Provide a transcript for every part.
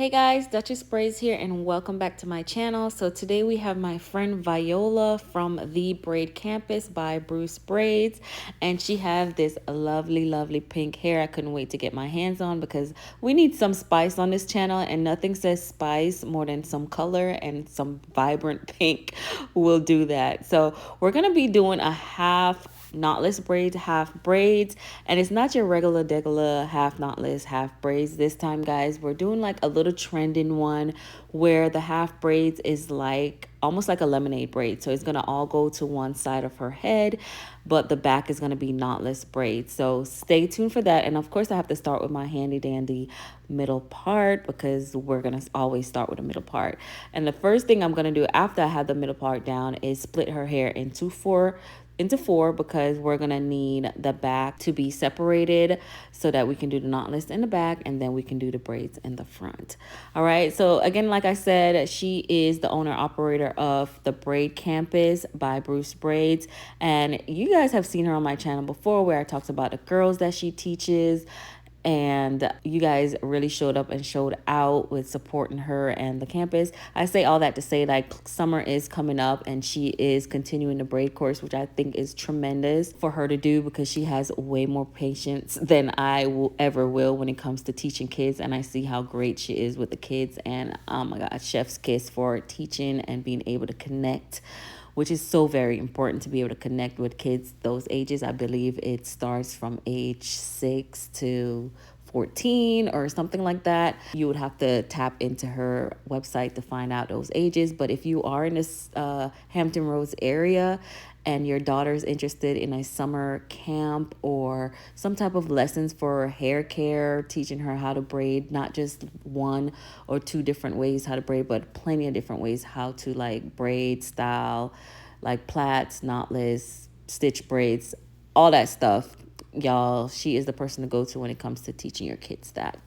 Hey guys, Duchess Braids here and welcome back to my channel. So today we have my friend Viola from the Braid Campus by Bruce Braids, and she has this lovely pink hair I couldn't wait to get my hands on because we need some spice on this channel, and nothing says spice more than some color, and some vibrant pink will do that. So we're gonna be doing a half knotless braids, half braids, and it's not your regular half knotless, half braids this time, guys. We're doing like a little trending one where the half braids is like almost like a lemonade braid, so it's gonna all go to one side of her head, but the back is gonna be knotless braids. So stay tuned for that. And of course I have to start with my handy dandy middle part because we're gonna always start with the middle part. And the first thing I'm gonna do after I have the middle part down is split her hair into four because we're gonna need the back to be separated so that we can do the knotless in the back and then we can do the braids in the front. All right, so again, like I said, she is the owner operator of the Braid Campus by Bruce Braids, and you guys have seen her on my channel before where I talked about the girls that she teaches, and you guys really showed up and showed out with supporting her and the campus. I say all that to say, like, summer is coming up and she is continuing the braid course, which I think is tremendous for her to do because she has way more patience than I will ever will when it comes to teaching kids. And I see how great she is with the kids, and oh my god, chef's kiss for teaching and being able to connect, which is so very important to be able to connect with kids those ages. I believe it starts from age 6 to 14 or something like that. You would have to tap into her website to find out those ages. But if you are in this Hampton Roads area and your daughter's interested in a summer camp or some type of lessons for hair care, teaching her how to braid, not just one or two different ways how to braid, but plenty of different ways how to like braid style, like plaits, knotless, stitch braids, all that stuff, y'all, she is the person to go to when it comes to teaching your kids that.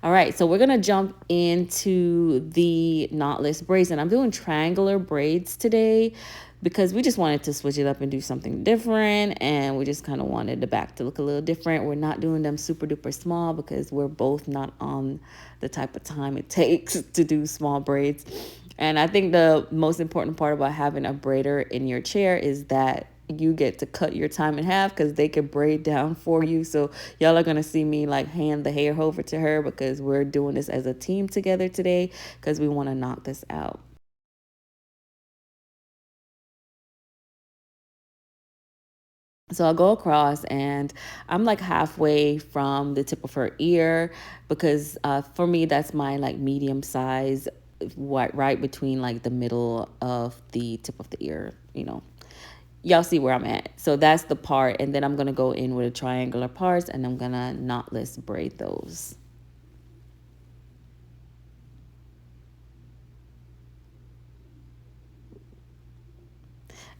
All right, so we're gonna jump into the knotless braids, and I'm doing triangular braids today because we just wanted to switch it up and do something different, and we just kind of wanted the back to look a little different. We're not doing them super duper small because we're both not on the type of time it takes to do small braids. And I think the most important part about having a braider in your chair is that you get to cut your time in half because they can braid down for you. So y'all are gonna see me like hand the hair over to her because we're doing this as a team together today because we want to knock this out. So I'll go across and I'm like halfway from the tip of her ear because for me that's my like medium size, right between like the middle of the tip of the ear, you know. Y'all see where I'm at. So that's the part, and then I'm gonna go in with a triangular parts and I'm gonna knotless braid those.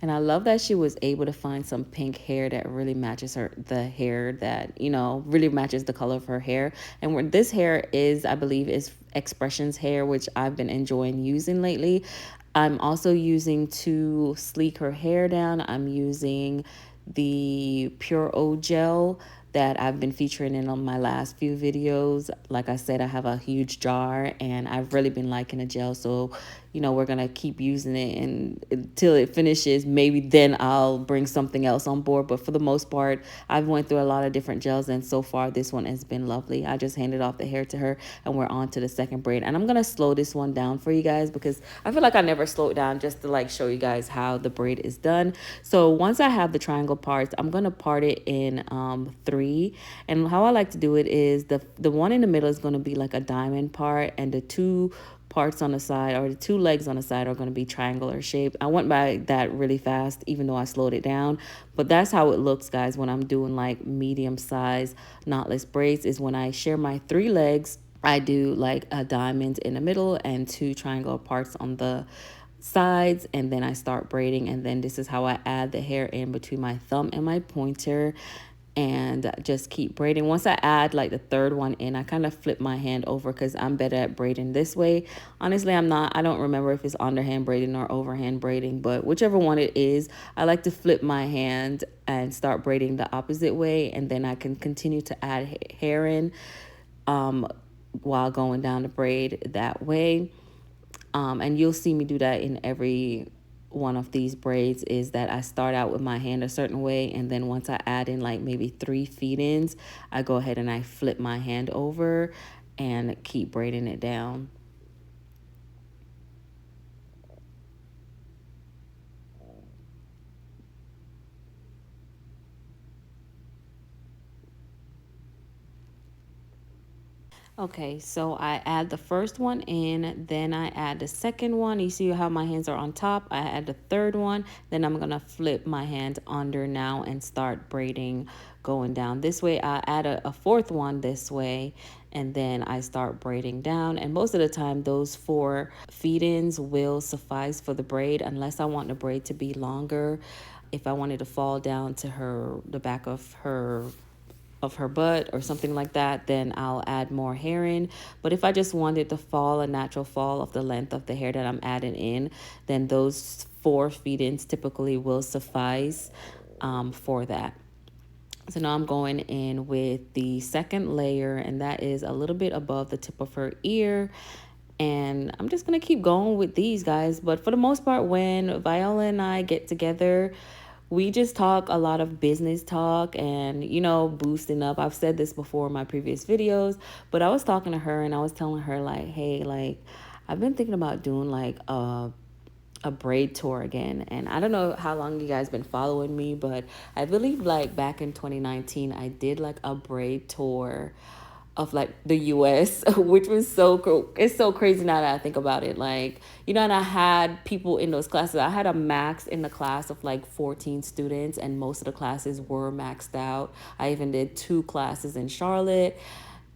And I love that she was able to find some pink hair that really matches the hair that, you know, really matches the color of her hair. And where this hair is, I believe, is Expressions hair, which I've been enjoying using lately. I'm also using to sleek her hair down. I'm using the Pure O gel that I've been featuring in on my last few videos. Like I said, I have a huge jar and I've really been liking the gel. So, you know, we're going to keep using it and until it finishes. Maybe then I'll bring something else on board. But for the most part, I've went through a lot of different gels and so far this one has been lovely. I just handed off the hair to her and we're on to the second braid. And I'm going to slow this one down for you guys because I feel like I never slow it down, just to like show you guys how the braid is done. So once I have the triangle parts, I'm going to part it in three. And how I like to do it is the one in the middle is going to be like a diamond part, and the two parts on the side, or the two legs on the side, are going to be triangular shape. I went by that really fast even though I slowed it down, but that's how it looks, guys, when I'm doing like medium size knotless braids. Is when I share my three legs, I do like a diamond in the middle and two triangle parts on the sides, and then I start braiding. And then this is how I add the hair in between my thumb and my pointer and just keep braiding. Once I add like the third one in, I kind of flip my hand over because I'm better at braiding this way. Honestly, I don't remember if it's underhand braiding or overhand braiding, but whichever one it is, I like to flip my hand and start braiding the opposite way, and then I can continue to add hair in while going down the braid that way. And you'll see me do that in every one of these braids, is that I start out with my hand a certain way, and then once I add in like maybe 3 feed-ins, I go ahead and I flip my hand over and keep braiding it down. Okay, so I add the first one in, then I add the second one. You see how my hands are on top? I add the third one, then I'm gonna flip my hand under now and start braiding going down this way. I add a fourth one this way, and then I start braiding down. And most of the time, those 4 feed-ins will suffice for the braid, unless I want the braid to be longer. If I wanted to fall down to the back of her butt or something like that, then I'll add more hair in. But if I just wanted to fall, a natural fall of the length of the hair that I'm adding in, then those 4 feed-ins typically will suffice for that. So now I'm going in with the second layer, and that is a little bit above the tip of her ear. And I'm just going to keep going with these, guys. But for the most part, when Viola and I get together, we just talk a lot of business talk and, boosting up. I've said this before in my previous videos, but I was talking to her and I was telling her like, hey, like I've been thinking about doing like a braid tour again. And I don't know how long you guys been following me, but I believe like back in 2019, I did like a braid tour of like the US, which was so cool. It's so crazy now that I think about it. Like, and I had people in those classes. I had a max in the class of like 14 students, and most of the classes were maxed out. I even did 2 classes in Charlotte.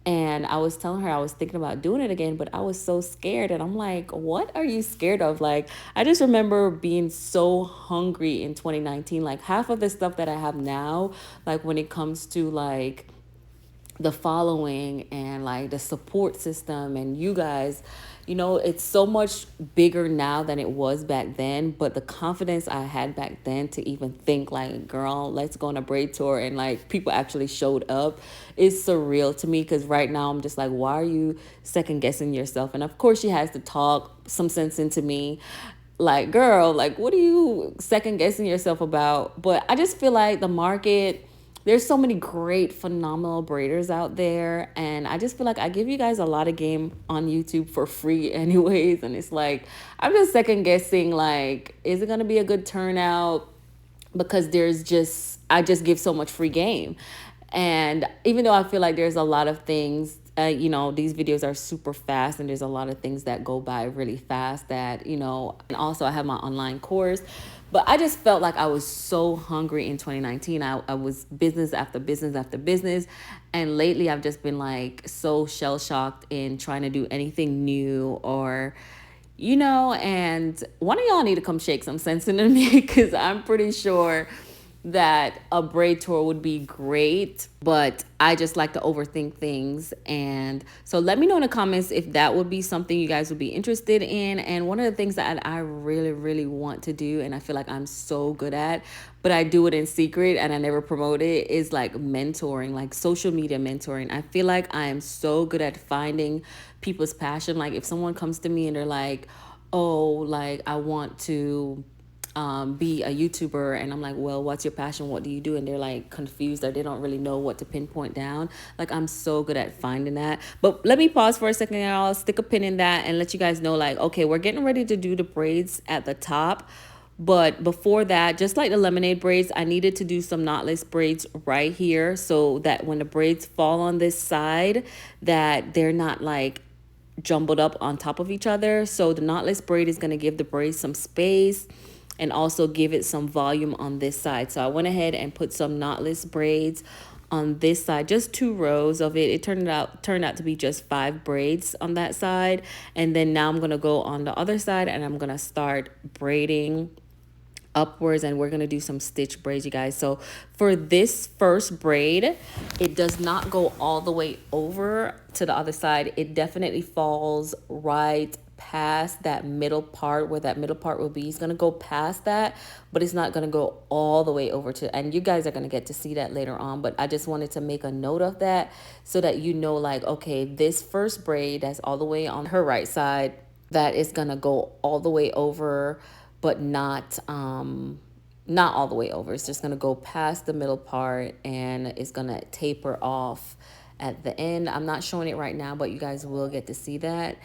And I was telling her I was thinking about doing it again, but I was so scared. And I'm like, what are you scared of? Like, I just remember being so hungry in 2019. Like, half of the stuff that I have now, like when it comes to like the following and like the support system and you guys, it's so much bigger now than it was back then. But the confidence I had back then to even think like, girl, let's go on a braid tour, and like people actually showed up, is surreal to me. Because right now I'm just like, why are you second guessing yourself? And of course she has to talk some sense into me, like, girl, like what are you second guessing yourself about? But I just feel like the market, there's so many great, phenomenal braiders out there. And I just feel like I give you guys a lot of game on YouTube for free anyways. And it's like, I'm just second guessing, like, is it going to be a good turnout? Because I just give so much free game. And even though I feel like there's a lot of things, these videos are super fast and there's a lot of things that go by really fast that, and also I have my online course. But I just felt like I was so hungry in 2019. I was business after business after business. And lately I've just been like so shell shocked in trying to do anything new or, and one of y'all need to come shake some sense into me, because I'm pretty sure that a braid tour would be great, but I just like to overthink things. And so let me know in the comments if that would be something you guys would be interested in. And one of the things that I really, really want to do, and I feel like I'm so good at, but I do it in secret and I never promote it, is like mentoring, like social media mentoring. I feel like I am so good at finding people's passion. Like if someone comes to me and they're like, oh, like I want to be a YouTuber, and I'm like, well, what's your passion? What do you do? And they're like confused, or they don't really know what to pinpoint down. Like I'm so good at finding that. But let me pause for a second and I'll stick a pin in that and let you guys know, like, okay, we're getting ready to do the braids at the top. But before that, just like the lemonade braids, I needed to do some knotless braids right here, so that when the braids fall on this side, that they're not like jumbled up on top of each other. So the knotless braid is going to give the braids some space and also give it some volume on this side. So I went ahead and put some knotless braids on this side, just 2 rows of it. It turned out to be just 5 braids on that side. And then now I'm going to go on the other side and I'm going to start braiding upwards, and we're going to do some stitch braids, you guys. So for this first braid, it does not go all the way over to the other side. It definitely falls right past that middle part, where that middle part will be. He's gonna go past that, but it's not gonna go all the way over to, and you guys are gonna get to see that later on, but I just wanted to make a note of that so that you know, like, okay, this first braid that's all the way on her right side, that is gonna go all the way over, but not all the way over. It's just gonna go past the middle part and it's gonna taper off at the end. I'm not showing it right now, but you guys will get to see that.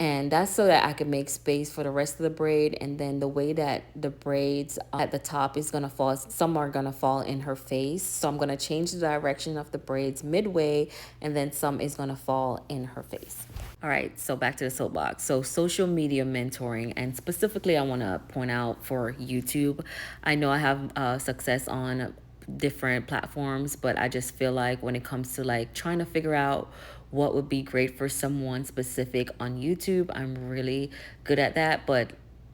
And that's so that I can make space for the rest of the braid. And then the way that the braids at the top is gonna fall, some are gonna fall in her face. So I'm gonna change the direction of the braids midway, and then some is gonna fall in her face. All right, so back to the soapbox. So social media mentoring, and specifically I want to point out for YouTube. I know I have success on different platforms, but I just feel like when it comes to like trying to figure out what would be great for someone specific on YouTube, I'm really good at that. But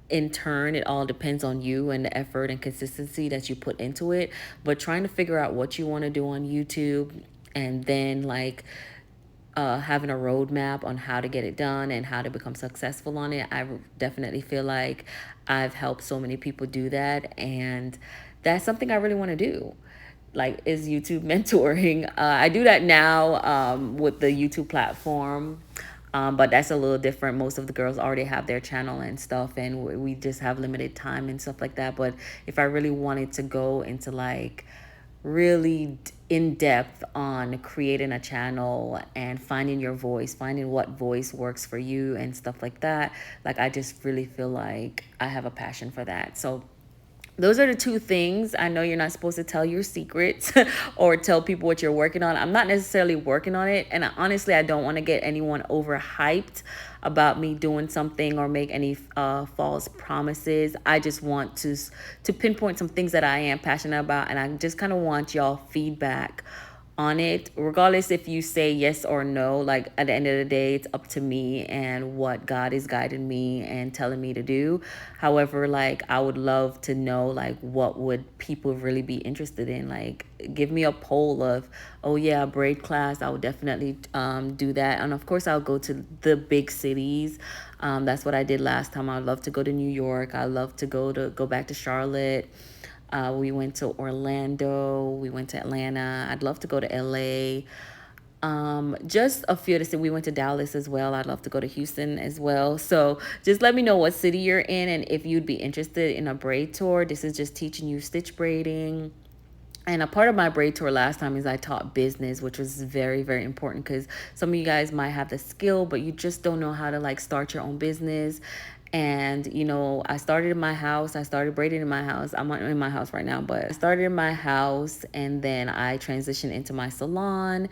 in turn, it all depends on you and the effort and consistency that you put into it. But trying to figure out what you want to do on YouTube, and then like having a roadmap on how to get it done and how to become successful on it. I definitely feel like I've helped so many people do that, and that's something I really want to do. Like, is YouTube mentoring. I do that now with the YouTube platform. But that's a little different. Most of the girls already have their channel and stuff, and we just have limited time and stuff like that. But if I really wanted to go into like really in depth on creating a channel and finding your voice, finding what voice works for you and stuff like that, like I just really feel like I have a passion for that. So those are the two things. I know you're not supposed to tell your secrets or tell people what you're working on. I'm not necessarily working on it. And honestly, I don't want to get anyone overhyped about me doing something or make any false promises. I just want to pinpoint some things that I am passionate about. And I just kind of want y'all feedback on it, regardless if you say yes or no. Like, at the end of the day, it's up to me and what God is guiding me and telling me to do. However, like, I would love to know, like, what would people really be interested in. Like, give me a poll of, oh yeah, braid class, I would definitely do that. And of course I'll go to the big cities. That's what I did last time. I'd love to go to New York. I'd love to go back to Charlotte. We went to Orlando. We went to Atlanta. I'd love to go to LA. Just a few to say. We went to Dallas as well. I'd love to go to Houston as well. So just let me know what city you're in and if you'd be interested in a braid tour. This is just teaching you stitch braiding. And a part of my braid tour last time is I taught business, which was very, very important because some of you guys might have the skill, but you just don't know how to like start your own business. And, you know, I started in my house. I started braiding in my house. I'm not in my house right now, but I started in my house, and then I transitioned into my salon.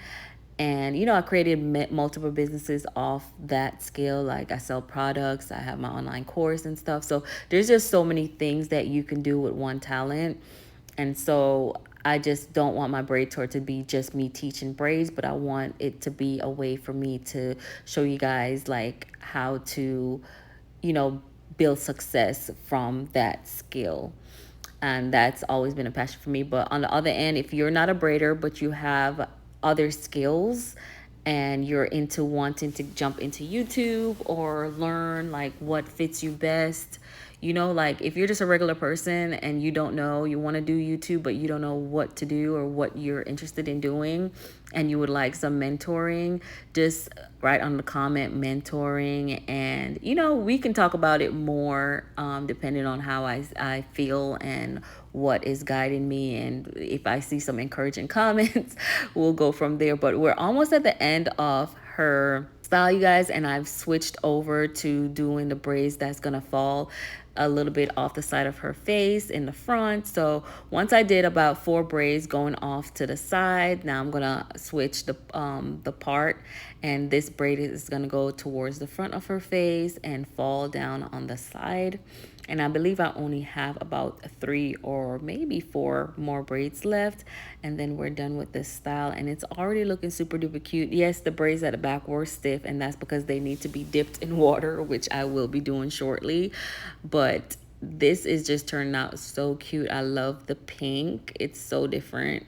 And, you know, I created multiple businesses off that skill. Like, I sell products, I have my online course and stuff. So there's just so many things that you can do with one talent. And so I just don't want my braid tour to be just me teaching braids, but I want it to be a way for me to show you guys like how to, you know, build success from that skill. And that's always been a passion for me. But on the other end, if you're not a braider, but you have other skills and you're into wanting to jump into YouTube or learn like what fits you best, you know, like if you're just a regular person and you don't know, you want to do YouTube, but you don't know what to do or what you're interested in doing, and you would like some mentoring, just write on the comment mentoring, and you know, we can talk about it more depending on how I feel and what is guiding me. And if I see some encouraging comments, we'll go from there. But we're almost at the end of her style, you guys, and I've switched over to doing the braids that's gonna fall a little bit off the side of her face in the front. So once I did about 4 braids going off to the side, now I'm gonna switch the part, and this braid is gonna go towards the front of her face and fall down on the side. And I believe I only have about 3 or maybe 4 more braids left, and then we're done with this style, and it's already looking super duper cute. Yes, the braids at the back were stiff, and that's because they need to be dipped in water, which I will be doing shortly. But this is just turning out so cute. I love the pink. It's so different.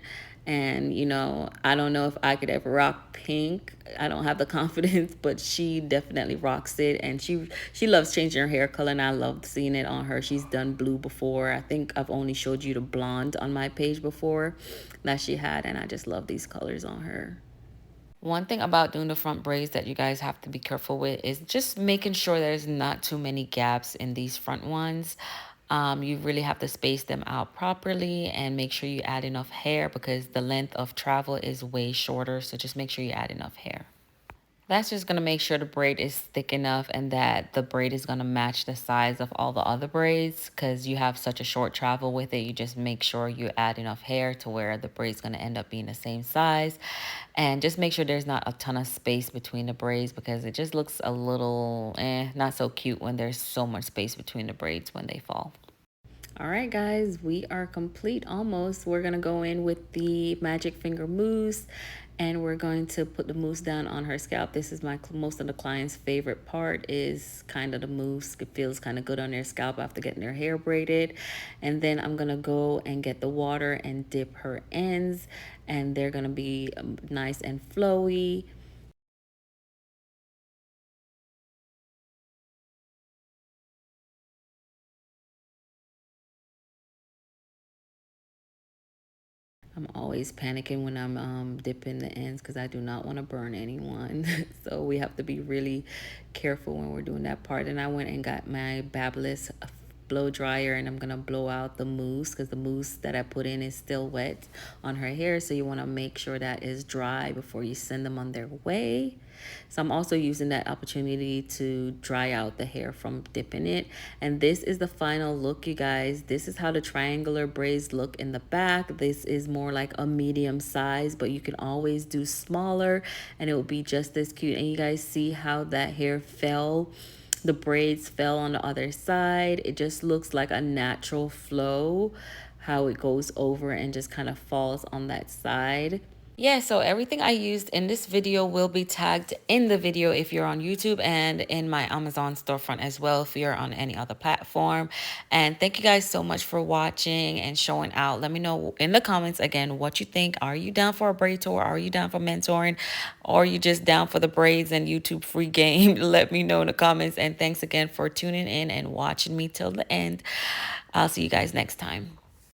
And, you know, I don't know if I could ever rock pink. I don't have the confidence, but she definitely rocks it. And she loves changing her hair color, and I love seeing it on her. She's done blue before. I think I've only showed you the blonde on my page before that she had, and I just love these colors on her. One thing about doing the front braids that you guys have to be careful with is just making sure there's not too many gaps in these front ones. You really have to space them out properly and make sure you add enough hair because the length of travel is way shorter. So just make sure you add enough hair. That's just going to make sure the braid is thick enough and that the braid is going to match the size of all the other braids because you have such a short travel with it. You just make sure you add enough hair to where the braid's going to end up being the same size. And just make sure there's not a ton of space between the braids because it just looks a little not so cute when there's so much space between the braids when they fall. All right, guys, we are complete almost. We're going to go in with the magic finger mousse and we're going to put the mousse down on her scalp. This is most of the clients' favorite part is kind of the mousse. It feels kind of good on their scalp after getting their hair braided. And then I'm going to go and get the water and dip her ends and they're going to be nice and flowy. I'm always panicking when I'm dipping the ends because I do not want to burn anyone. So we have to be really careful when we're doing that part. And I went and got my Babyliss blow dryer and I'm going to blow out the mousse because the mousse that I put in is still wet on her hair. So you want to make sure that is dry before you send them on their way. So I'm also using that opportunity to dry out the hair from dipping it. And this is the final look, you guys. This is how the triangular braids look in the back. This is more like a medium size, but you can always do smaller and it will be just as cute. And you guys see how that hair fell. The braids fell on the other side. It just looks like a natural flow, how it goes over and just kind of falls on that side. Yeah, so everything I used in this video will be tagged in the video if you're on YouTube and in my Amazon storefront as well if you're on any other platform. And thank you guys so much for watching and showing out. Let me know in the comments again what you think. Are you down for a braid tour? Are you down for mentoring? Or are you just down for the braids and YouTube free game? Let me know in the comments. And thanks again for tuning in and watching me till the end. I'll see you guys next time.